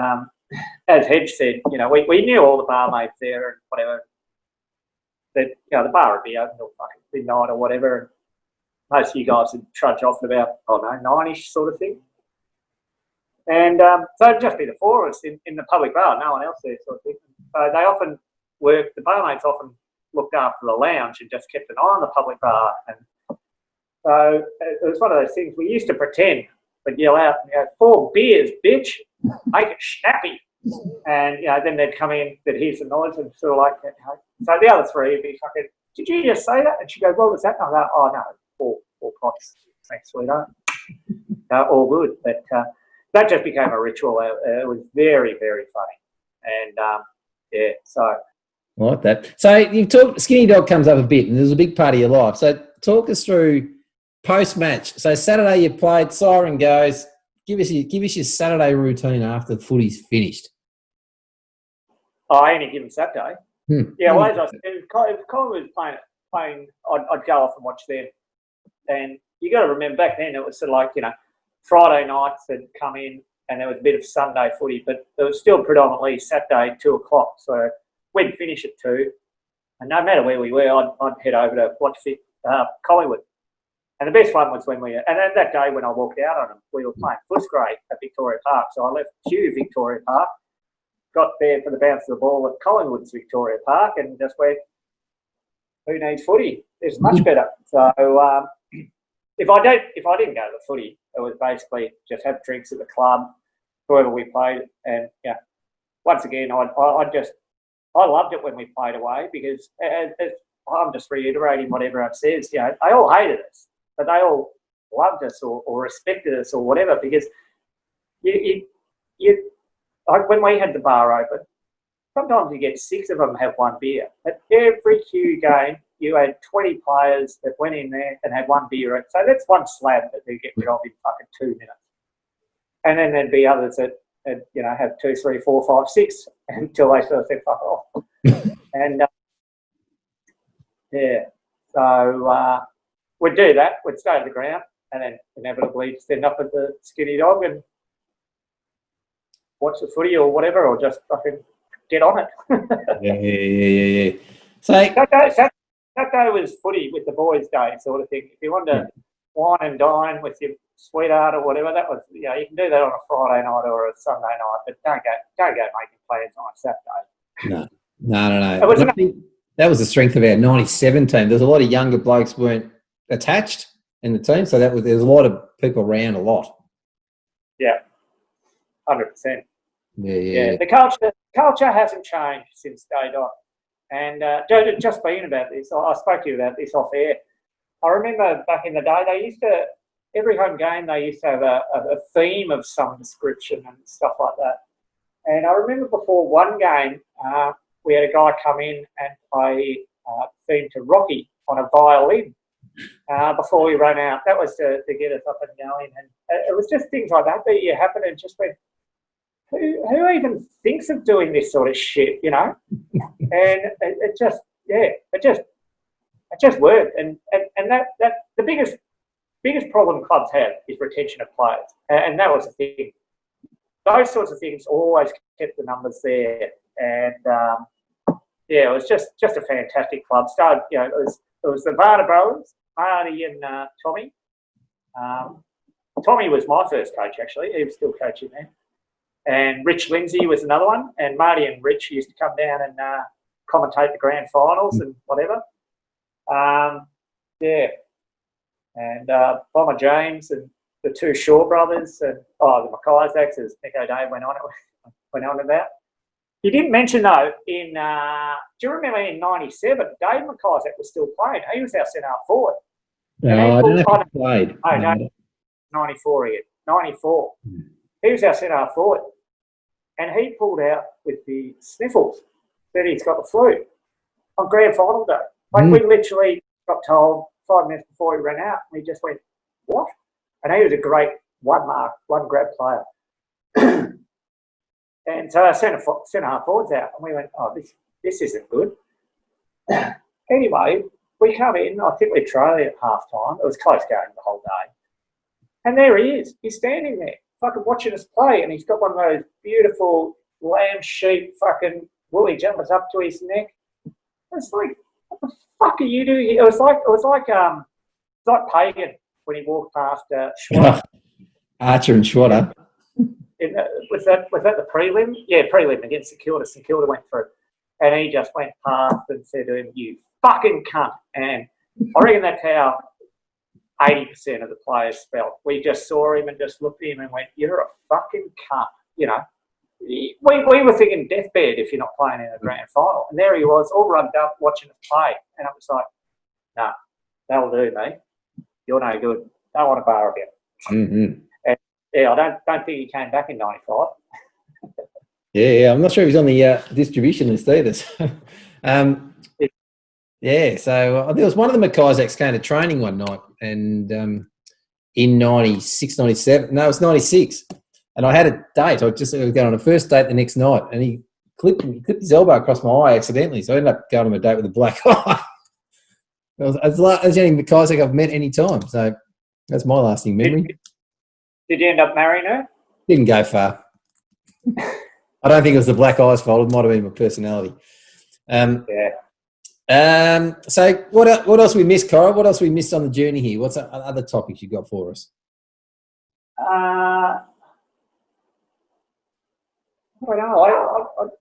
as Hedge said, we knew all the barmaids there and whatever. That the bar would be open till fucking midnight or whatever. And most of you guys would trudge off at about 9ish sort of thing. And so it'd just be the four of us in the public bar, no one else there sort of thing. So they often worked. The barmaids often looked after the lounge and just kept an eye on the public bar. And so it was one of those things we used to pretend. We'd yell out, 4 beers, bitch, make it snappy. And, then they'd come in, they'd hear some noise and sort of like, so the other three would be fucking, did you just say that? And she'd go, what was that? And I go, oh, no, 4 pots. Thanks, sweetheart. All good. But that just became a ritual. It was very, very funny. And, so. I like that. So you've talked, Skinny Dog comes up a bit, and there's a big part of your life. So talk us through post-match. So Saturday you played, siren goes. Give us your Saturday routine after the footy's finished. Any given Saturday. Yeah, well, as I said, if Colin was playing, I'd go off and watch them. And you got to remember, back then it was sort of like, Friday nights had come in and there was a bit of Sunday footy, but it was still predominantly Saturday, 2 o'clock. So we'd finish at 2. And no matter where we were, I'd head over to watch Collingwood. And the best one was when and that day when I walked out on them, we were playing Footscray at Victoria Park. So I left Kew Victoria Park, got there for the bounce of the ball at Collingwood's Victoria Park, and just went, who needs footy? It's much better. So if I didn't go to the footy, it was basically just have drinks at the club, whoever we played, and once again, I loved it when we played away because I'm just reiterating what everyone says. They all hated us, but they all loved us or respected us or whatever, because you like when we had the bar open, sometimes you get 6 of them have 1 beer. At every Q game, you had 20 players that went in there and had 1 beer. So that's 1 slab that they get rid of in fucking 2 minutes. And then there'd be others that have 2, 3, 4, 5, 6 until they sort of said fuck off. And so we'd do that. We'd stay to the ground, and then inevitably just end up at the Skinny Dog and watch the footy or whatever, or just fucking get on it. Yeah. So Saturday was footy with the boys' day sort of thing. If you wanted to wine and dine with your sweetheart or whatever, that was, you know, you can do that on a Friday night or a Sunday night, but don't go making plans on a Saturday. No. I think that was the strength of our 97 team. There's a lot of younger blokes weren't attached in the team, so there's a lot of people around a lot. Yeah, 100%. Yeah. The culture hasn't changed since day dot. And just being about this, I spoke to you about this off air. I remember back in the day, they used to, every home game, they used to have a theme of some description and stuff like that. And I remember before one game, we had a guy come in and play theme to Rocky on a violin before we ran out. That was to get us up and going. And it was just things like that you happen and just went, who even thinks of doing this sort of shit, you know? And it just worked. And that the biggest problem clubs have is retention of players. And that was the thing. Those sorts of things always kept the numbers there. And it was just a fantastic club. Started, you know, it was the Varda brothers, Marty and Tommy. Tommy was my first coach, actually. He was still coaching there. And Rich Lindsay was another one. And Marty and Rich used to come down and commentate the grand finals and whatever. And Bomber James and the two Shaw brothers and the Mackay-Isaacs, as Nick O'Day went on about. You didn't mention though do you remember in '97, Dave Mackay-Isaac was still playing. He was our centre forward. No, I don't know if he played. No, 94 again. 94. He was our centre forward. And he pulled out with the sniffles that he's got the flu on grand final day. Like we literally got told 5 minutes before he ran out, and we just went, what? And he was a great one grab player. And so our centre half forwards out, and we went, oh, this isn't good. Anyway, we come in, I think we trailed at half time. It was close going the whole day. And there he is. He's standing there, fucking watching us play, and he's got one of those beautiful lamb sheep fucking woolly jumpers up to his neck. It's like, what the fuck are you doing here? It was like Pagan when he walked past Schwatter. Archer and Schwatter. Was that the prelim? Yeah, prelim against St Kilda. St Kilda went through, and he just went past and said to him, "You fucking cunt!" And I reckon that's how 80% of the players felt. We just saw him and just looked at him and went, "You're a fucking cunt," you know. We were thinking deathbed if you're not playing in a grand final, and there he was, all rubbed up, watching us play, and it was like, "Nah, that'll do, mate. You're no good. Don't want to borrow you." Mm-hmm. Yeah, I don't think he came back in '95. Yeah, I'm not sure if he's on the distribution list either. So, so there was one of the Mackay-Isaacs came to training one night, and in 96, 97, no, it was 96, and I had a date. I was going on a first date the next night, and he clipped his elbow across my eye accidentally, so I ended up going on a date with a black eye. It's the only Mackay-Isaac I've met any time, so that's my lasting memory. Did you end up marrying her? Didn't go far. I don't think it was the black eyes fault. It might have been my personality. So what else we missed, Corra? What else we missed on the journey here? What's other topics you got for us? I don't know.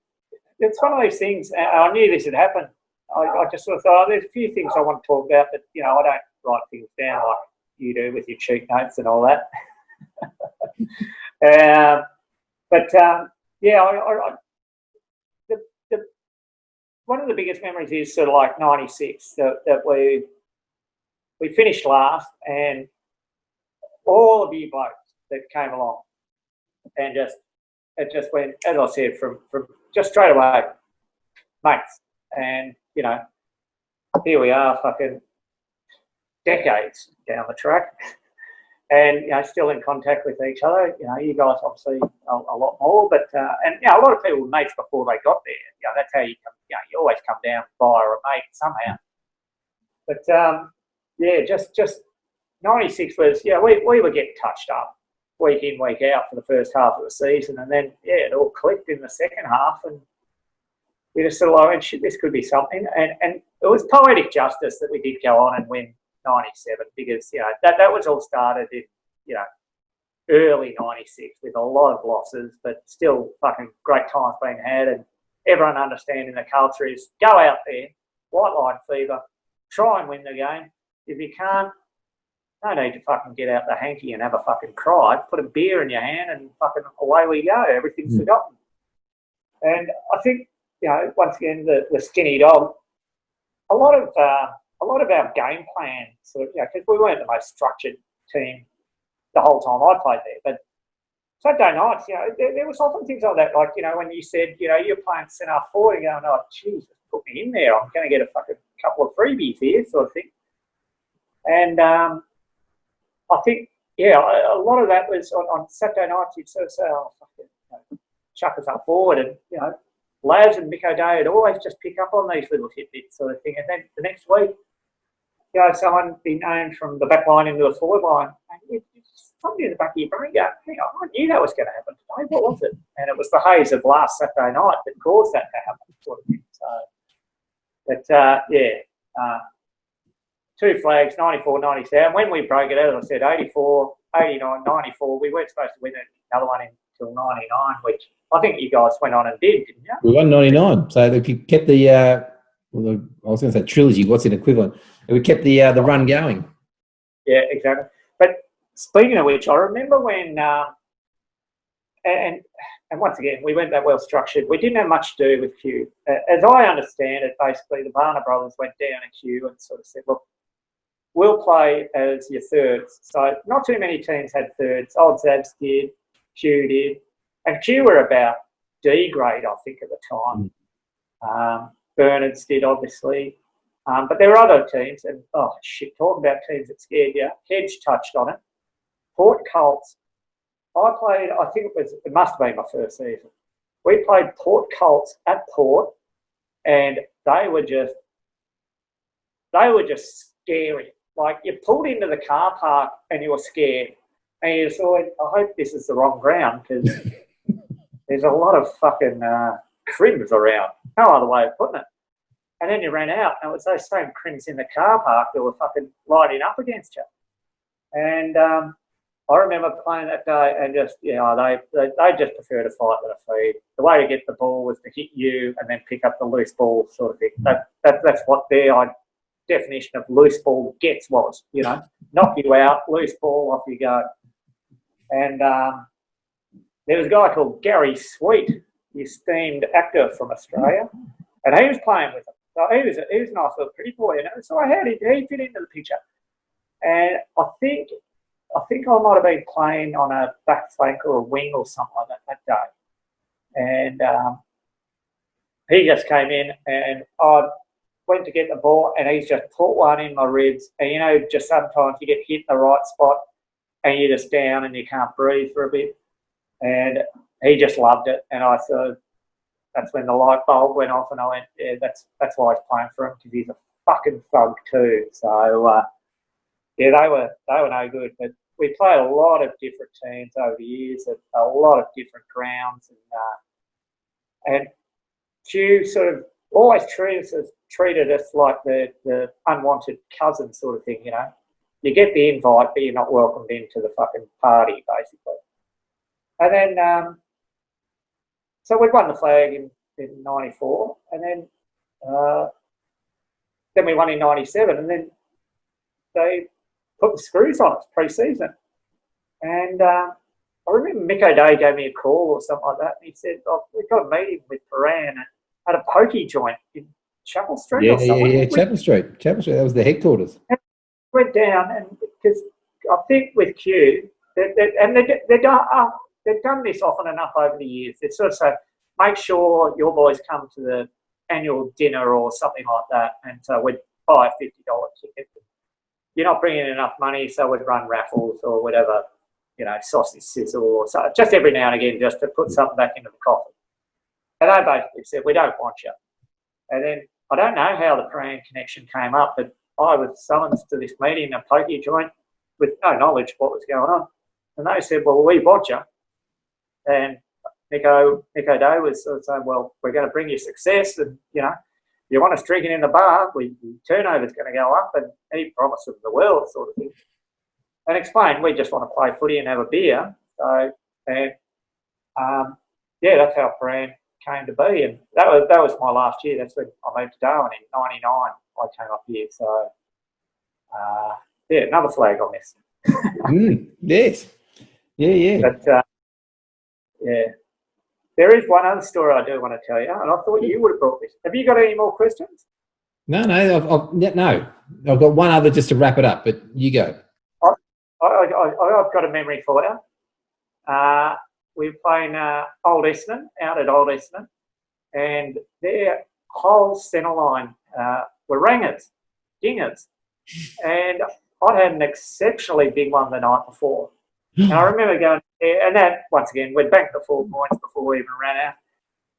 It's one of those things. I knew this would happen. I just sort of thought, there's a few things I want to talk about, but you know, I don't write things down like you do with your cheat notes and all that. One of the biggest memories is sort of like '96 that we finished last, and all of you blokes that came along, and it just went, as I said, from just straight away, mates, and you know, here we are, fucking decades down the track. And, you know, still in contact with each other. You know, you guys obviously a lot more, but, and, you know, a lot of people were mates before they got there. You know, that's how you come, you know, you always come down via a mate somehow. But, just '96 was, we were getting touched up week in, week out for the first half of the season, and then it all clicked in the second half, and we just sort of like, shit, this could be something. And it was poetic justice that we did go on and win '97 because that was all started in early '96 with a lot of losses, but still fucking great times being had, and everyone understanding the culture is go out there, white line fever, try and win the game. If you can't, no need to fucking get out the hanky and have a fucking cry. Put a beer in your hand and fucking away we go. Everything's forgotten. And I think, once again, the skinny dog, a lot of our game plan, because we weren't the most structured team the whole time I played there, but Saturday nights, there was often things like that, like, when you said, you're playing centre forward and going, oh, Jesus, put me in there. I'm going to get a fucking couple of freebies here, sort of thing. And I think, a lot of that was on Saturday nights, you'd sort of say, oh, fucking, chuck us up forward. And, Labs and Mick O'Day would always just pick up on these little tidbits sort of thing. And then the next week, someone be named from the back line into the forward line. And somebody in the back of your brain go, hang on, I knew that was going to happen today. What was it? And it was the haze of last Saturday night that caused that to happen, sort of thing. So, two flags, 94, 97. When we broke it out, as I said, 84, 89, 94. We weren't supposed to win another one until 99, which I think you guys went on and did, didn't you? We won 99. So if you kept the, I was going to say trilogy, what's an equivalent? We kept the run going. Yeah, exactly. But speaking of which, I remember when, and once again, we weren't that well structured. We didn't have much to do with Q. As I understand it, basically, the Varner brothers went down a Q and sort of said, look, we'll play as your thirds. So not too many teams had thirds. Old Zabs did, Q did. And Q were about D grade, I think, at the time. Bernards did, obviously. But there were other teams, and talking about teams that scared you. Hedge touched on it. Port Colts. I think it must have been my first season. We played Port Colts at Port, and they were just scary. Like, you pulled into the car park and you were scared, and you thought, I hope this is the wrong ground because there's a lot of fucking crims around. No other way of putting it. And then you ran out, and it was those same crims in the car park that were fucking lighting up against you. And I remember playing that day, and just they just prefer to fight than a feed. The way to get the ball was to hit you and then pick up the loose ball, sort of thing. That's what their definition of loose ball gets was. Knock you out, loose ball, off you go. And there was a guy called Gary Sweet, the esteemed actor from Australia, and he was playing with them. So he was a nice little pretty boy, so how did he fit into the picture? And I think I might have been playing on a back flank or a wing or something like that day. And he just came in, and I went to get the ball, and he's just put one in my ribs. And, just sometimes you get hit in the right spot and you're just down and you can't breathe for a bit. And he just loved it. And I thought, that's when the light bulb went off, and I went, yeah, that's why he's playing for him, because he's a fucking thug too. So, they were no good. But we played a lot of different teams over the years at a lot of different grounds. And Q sort of always treated us like the unwanted cousin sort of thing, You get the invite, but you're not welcomed into the fucking party, basically. And then... So we won the flag in 94, and then we won in 97, and then they put the screws on us pre-season. And I remember Mick O'Day gave me a call or something like that, and he said, we've got a meeting with Paran at a pokey joint in Chapel Street or something. Yeah, Chapel Street. Chapel Street, that was the headquarters. And went down, and because I think with Q, they've done this often enough over the years. It's sort of say, make sure your boys come to the annual dinner or something like that, and so we'd buy a $50 ticket. You're not bringing enough money, so we'd run raffles or whatever, sausage sizzle or so, just every now and again, just to put something back into the coffee. And they basically said, we don't want you. And then I don't know how the Paran connection came up, but I was summoned to this meeting, a pokey joint, with no knowledge of what was going on. And they said, well, we watch you. And Nico Day was sort of saying, well, we're going to bring you success, and, you want us drinking in the bar, turnover's going to go up, and he promised them the world, sort of thing. And explained, we just want to play footy and have a beer. So, and that's how Paran came to be. And that was my last year. That's when I moved to Darwin in '99. I came up here. So, another flag on this. Yes. Yeah. But, there is one other story I do want to tell you, and I thought you would have brought this. Have you got any more questions? No. I've got one other just to wrap it up, but you go. I've got a memory for you. We were playing Old Essendon, out at Old Essendon, and their whole centre line were ringers, dingers. And I'd had an exceptionally big one the night before. And I remember going there, and that, once again, we'd banked the 4 points before we even ran out.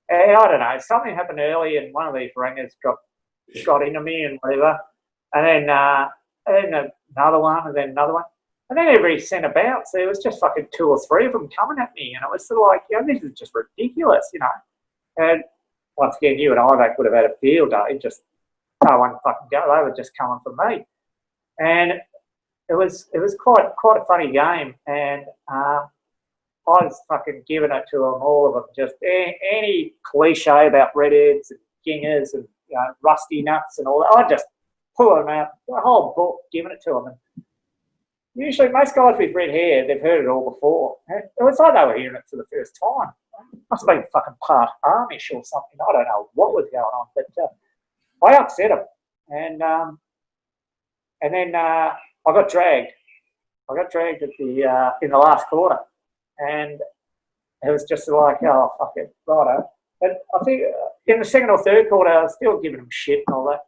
And I don't know, something happened early, and one of these ringers got into me and whatever. And then another one, and then another one. And then every centre bounce, there was just fucking 2 or 3 of them coming at me. And it was sort of like, this is just ridiculous, And once again, you and Ivac would have had a field day, just no one fucking go. They were just coming for me. And it was quite a funny game, and I was fucking giving it to them, all of them, just any cliche about redheads and gingers and rusty nuts and all that. I just pull them out, the whole book, giving it to them. And usually, most guys with red hair, they've heard it all before. And it was like they were hearing it for the first time. It must have been fucking part Amish or something. I don't know what was going on, but I upset them, and then. I got dragged. at the in the last quarter, and it was just like, oh, fuck it, righto. But I think in the second or third quarter, I was still giving them shit and all that.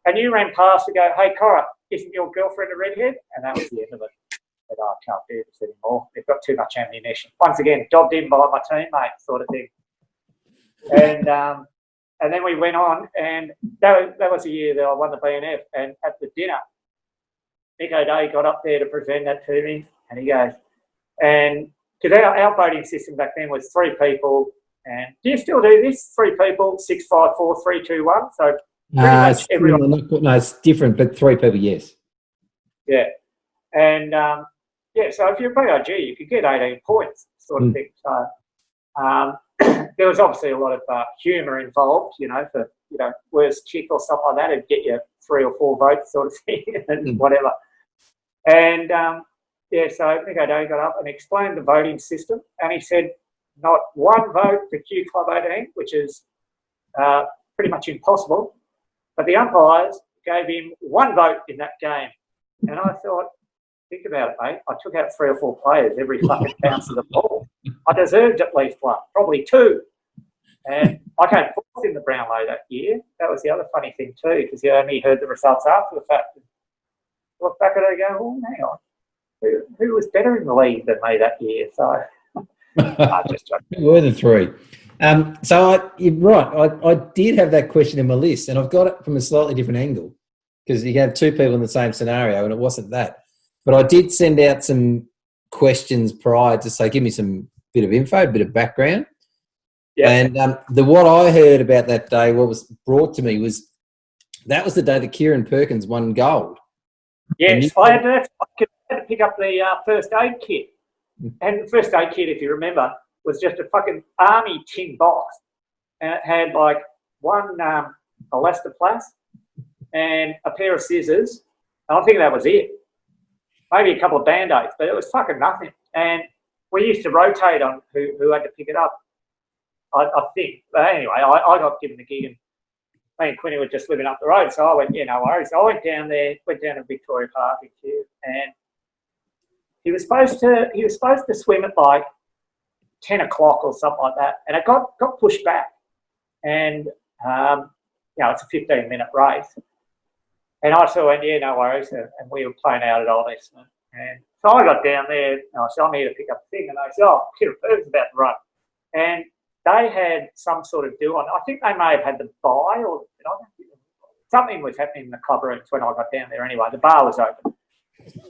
And you ran past and go, hey, Corra, isn't your girlfriend a redhead? And that was the end of it. But I can't do this anymore. They've got too much ammunition. Once again, dobbed in by my teammate, sort of thing. And then we went on, and that was the year that I won the BNF. And at the dinner, Nico Day got up there to present that to me, and he goes, and because our voting system back then was 3 people, and do you still do this? 3 people, 6, 5, 4, 3, 2, 1. So pretty much everyone. No, it's different, but 3 people, yes. Yeah, and so if you're a BIG, you could get 18 points, sort of thing. So there was obviously a lot of humour involved, for worst chick or something like that, it'd get you 3 or 4 votes, sort of thing, and whatever. And so Nico Day got up and explained the voting system, and he said, not 1 vote for Q Club 18, which is pretty much impossible, but the umpires gave him 1 vote in that game. And I thought, think about it, mate. I took out 3 or 4 players every fucking bounce of the ball. I deserved at least 1, probably 2. And I came 4th in the Brownlow that year. That was the other funny thing too, because you only heard the results after the fact. Look back at it and go, oh, hang on. Who was better in the league than me that year? So I just who were the 3? So you're right. I did have that question in my list, and I've got it from a slightly different angle, because you have 2 people in the same scenario, and it wasn't that. But I did send out some questions prior to say, give me some bit of info, a bit of background. Yeah. And what I heard about that day, what was brought to me was that was the day that Kieran Perkins won gold. Yes, I had to pick up the first aid kit. And the first aid kit, if you remember, was just a fucking army tin box. And it had like 1 elastoplast and a pair of scissors. And I think that was it. Maybe a couple of Band-Aids, but it was fucking nothing. And we used to rotate on who had to pick it up, I think. But anyway, I got given the gig, and me and Quinny were just living up the road. So I went, no worries. So I went down to Victoria Park in Kew, and he was supposed to swim at like 10 o'clock or something like that. And it got pushed back. And, it's a 15-minute race. And I sort of went, no worries. And we were playing out at Old Essendon. And so I got down there, and I said, I'm here to pick up the thing. And they said, oh, Kieran Perkins about to run. And they had some sort of do on. I think they may have had the buy, or something was happening in the club rooms when I got down there anyway. The bar was open.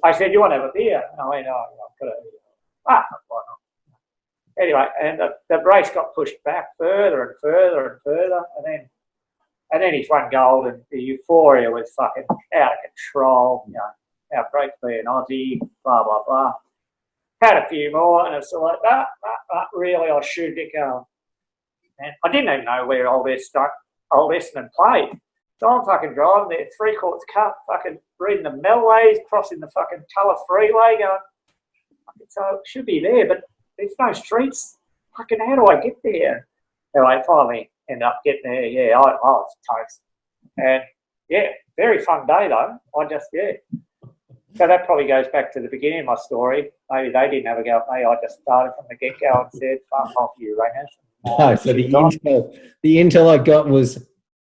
I said, you want to have a beer? And I went, oh, I've got to. Why not? Anyway, and the race got pushed back further and further and further, and then he's won gold, and the euphoria was fucking out of control. How great to be an Aussie, blah blah blah. Had a few more, and it's like, really, I should get going. And I didn't even know where Old Essendon played. So I'm fucking driving there, 3 quarters cup, fucking reading the Melways, crossing the fucking Tulla Freeway, going, so it should be there, but there's no streets. Fucking, how do I get there? So I finally end up getting there. Yeah, I was toast. And yeah, very fun day though. So that probably goes back to the beginning of my story. Maybe they didn't have a go at me. I just started from the get-go and said, fuck off you, ringers. No, so the intel I got was,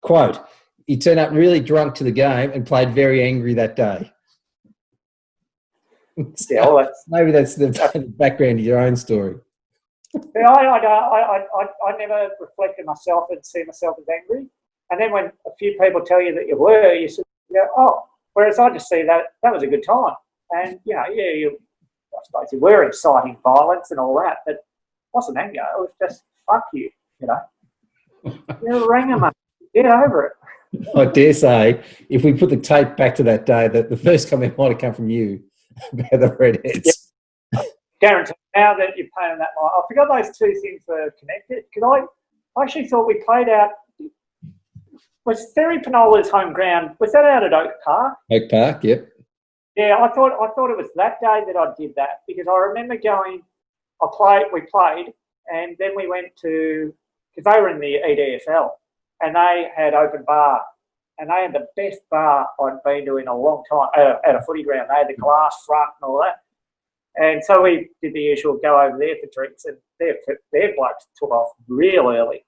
quote, he turned up really drunk to the game and played very angry that day. So yeah, well, maybe that's the background of your own story. Yeah, I never reflected myself and see myself as angry. And then when a few people tell you that you were, you sort of go, oh. Whereas I just see that was a good time. And, I suppose you were inciting violence and all that, but it wasn't anger. It was just, fuck you, You're a ringer, mate. Get over it. I dare say, if we put the tape back to that day, that the first comment might have come from you about the redheads. Yeah. Guarantee now that you're paying that line. I forgot those two things were connected. Because I actually thought we played out. Was Ferry Penola's home ground? Was that out at Oak Park? Oak Park, yep. Yeah, I thought it was that day that I did that because I remember going. We played, and then we went to because they were in the EDFL, and they had open bar, and they had the best bar I'd been to in a long time at a footy ground. They had the glass front and all that, and so we did the usual go over there for drinks, and their blokes took off real early.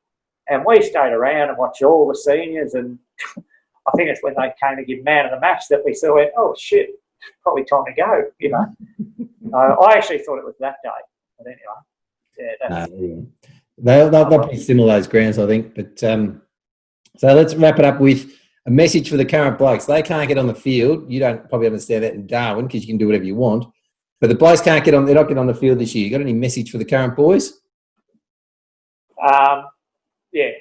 And we stayed around and watched all the seniors, and I think it's when they came to give man of the match that we saw it. Oh shit, probably time to go. I actually thought it was that day, but anyway, they'll be similar those grounds, I think. But so let's wrap it up with a message for the current blokes. They can't get on the field. You don't probably understand that in Darwin because you can do whatever you want. But the blokes can't get on. They're not getting on the field this year. You got any message for the current boys? Yeah,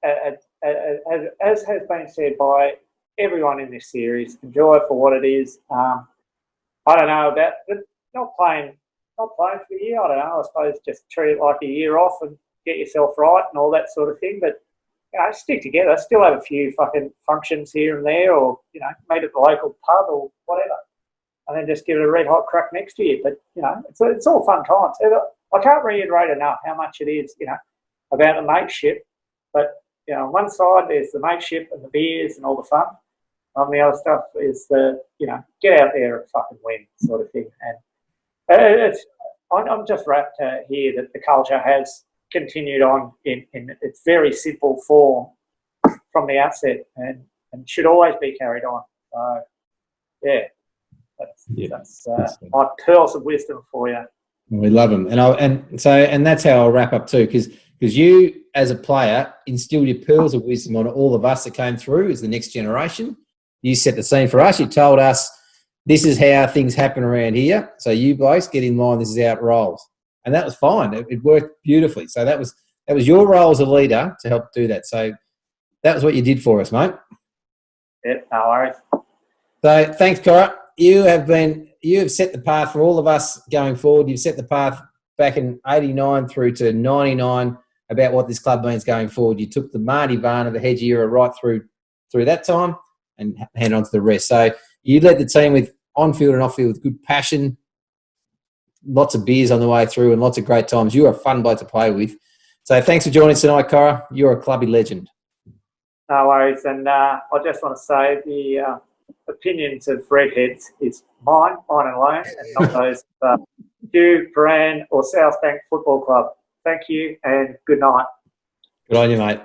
as has been said by everyone in this series, enjoy it for what it is. I don't know about not playing for the year. I don't know. I suppose just treat it like a year off and get yourself right and all that sort of thing. But stick together. Still have a few fucking functions here and there, or meet at the local pub or whatever, and then just give it a red hot crack next year. But it's all fun times. I can't reiterate enough how much it is about the mateship. But on one side there's the mateship and the beers and all the fun. On the other stuff is the get out there and fucking win sort of thing. And I'm just rapt to hear that the culture has continued on in its very simple form from the outset, and should always be carried on. So yeah, that's my pearls of wisdom for you. We love them, and that's how I'll wrap up too, because you as a player instilled your pearls of wisdom on all of us that came through as the next generation. You set the scene for us. You told us this is how things happen around here. So you blokes get in line. This is how it rolls, and that was fine. It worked beautifully. So that was your role as a leader to help do that. So that was what you did for us, mate. Yeah, no worries. So thanks, Corra. You have set the path for all of us going forward. You've set the path back in 89 through to 99 about what this club means going forward. You took the Marty Varner, the Hedge era, right through that time and hand on to the rest. So you led the team with on-field and off-field with good passion, lots of beers on the way through and lots of great times. You were a fun bloke to play with. So thanks for joining us tonight, Corra. You're a clubby legend. No worries. And I just want to say the opinions of redheads is mine alone, and not those of Hugh, Paran or South Bank Football Club. Thank you and good night. Good on you, mate.